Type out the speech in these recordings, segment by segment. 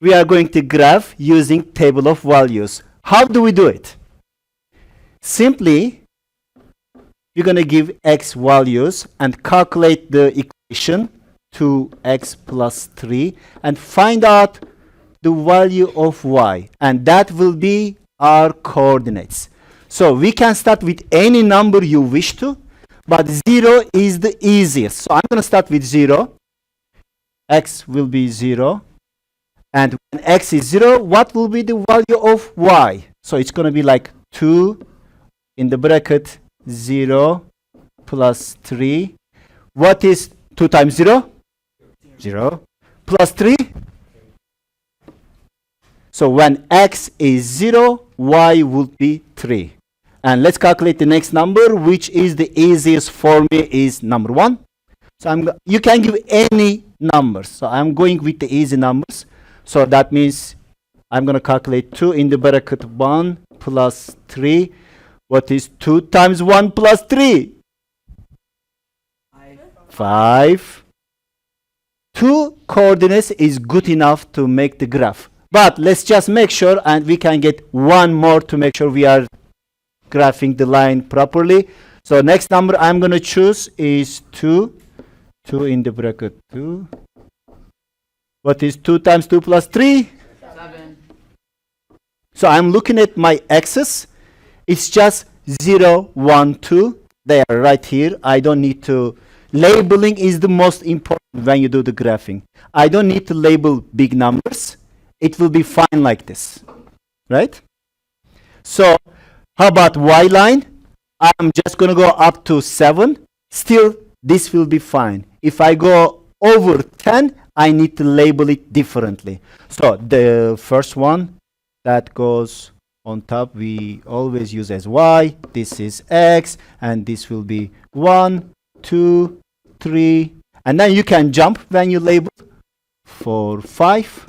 we are going to graph using table of values. How do we do it? Simply, you're going to give x values and calculate the equation 2x plus 3 and find out the value of y, and that will be our coordinates. So we can start with any number you wish to, but 0 is the easiest. So I'm going to start with 0. X will be 0. And when x is 0, what will be the value of y? So it's going to be like 2 in the bracket 0 plus 3. What is 2 times 0? 0. Plus 3? So when x is 0, y would be 3. And let's calculate the next number, which is the easiest for me, is number 1. So you can give any numbers. So I'm going with the easy numbers. So that means I'm going to calculate 2 in the bracket 1 plus 3. What is 2 times 1 plus 3? 5. 2 coordinates is good enough to make the graph. But let's just make sure, and we can get one more to make sure we are graphing the line properly. So next number I'm going to choose is 2. 2 in the bracket 2. What is 2 times 2 plus 3? 7. So I'm looking at my x's. It's just 0, 1, 2. They are right here. I don't need to. Labeling is the most important when you do the graphing. I don't need to label big numbers. It will be fine like this, right? So how about y line? I'm just going to go up to 7. Still, this will be fine. If I go over 10, I need to label it differently. So the first one that goes on top, we always use as y. This is x, and this will be 1, 2, 3. And then you can jump when you label 4, 5,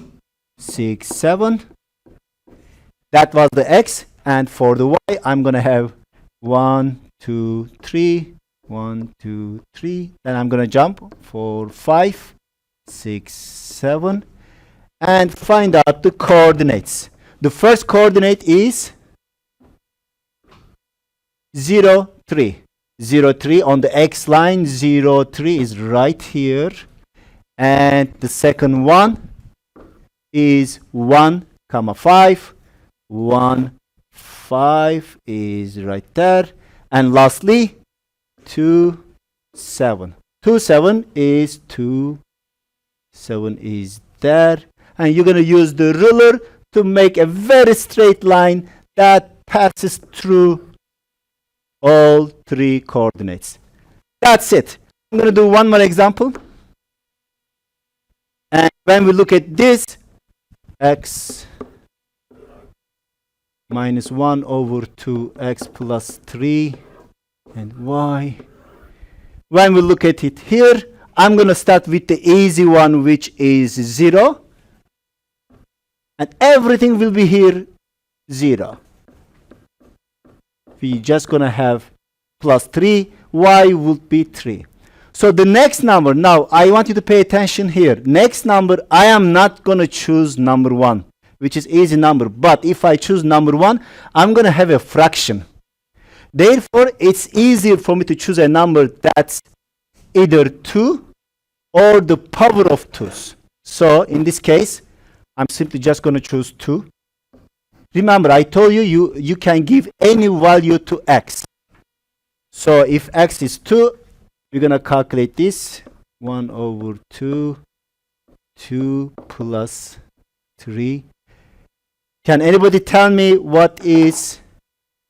6, 7. That was the x. And for the y, I'm going to have 1, 2, 3, 1, 2, 3. Then I'm going to jump 4, 5, 6, 7. And find out the coordinates. The first coordinate is 0, 3. 0, 3 on the x line. 0, 3 is right here. And the second one is 1, 5. 1, 5 is right there. And lastly, 2, 7. 2, 7 is 2. 7 is there. And you're going to use the ruler to make a very straight line that passes through all 3 coordinates. That's it. I'm going to do one more example. And when we look at this, x minus 1 over 2x plus 3 and y. When we look at it here, I'm going to start with the easy one, which is 0. And everything will be here 0. We're just going to have plus 3. Y would be 3. So the next number, now I want you to pay attention here. Next number, I am not going to choose number 1, which is easy number. But if I choose number 1, I'm going to have a fraction. Therefore, it's easier for me to choose a number that's either 2 or the power of 2's. So in this case, I'm simply just going to choose 2. Remember, I told you, you can give any value to x. So if x is 2, we're going to calculate this. 1 over 2, 2 plus 3. Can anybody tell me what is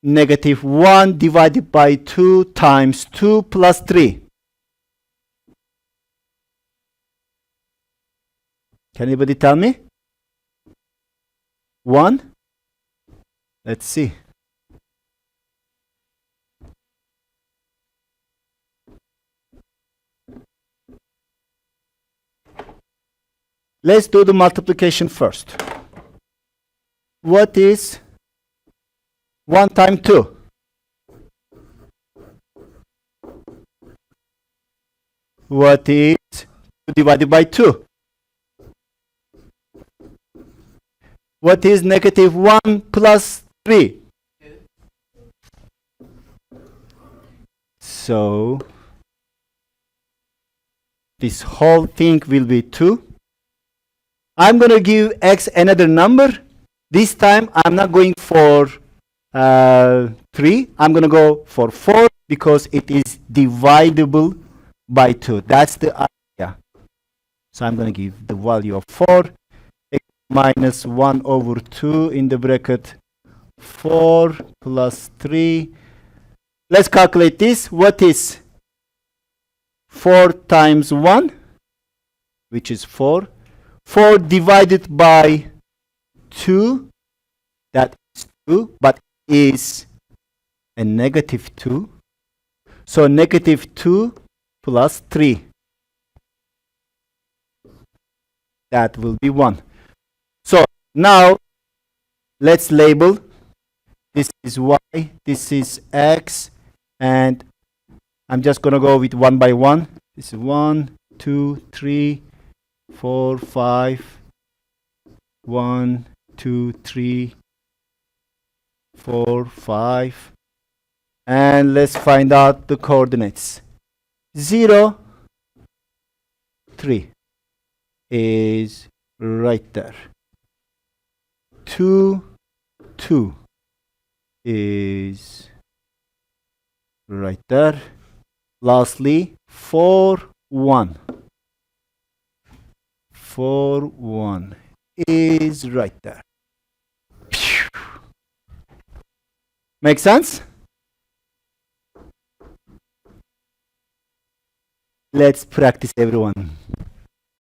negative 1 divided by 2 times 2 plus 3? Can anybody tell me? 1? Let's see. Let's do the multiplication first. What is 1 times 2? What is 2 divided by 2? What is negative 1 plus 3? So this whole thing will be 2. I'm going to give x another number. This time I'm not going for 3. I'm going to go for 4 because it is divisible by 2. That's the idea. So I'm going to give the value of 4. X minus 1 over 2 in the bracket. 4 plus 3. Let's calculate this. What is 4 times 1? Which is 4. 4 divided by 2. That is 2. But it is a negative 2. So negative 2 plus 3. That will be 1. So now let's label. This is y, this is x, and I'm just going to go with 1 by 1. This is 1, 2, 3, 4, 5. 1, 2, 3, 4, 5. And let's find out the coordinates. 0, 3 is right there. 2, 2 is right there. Lastly, 4, 1. 4, 1 is right there. Make sense? Let's practice, everyone.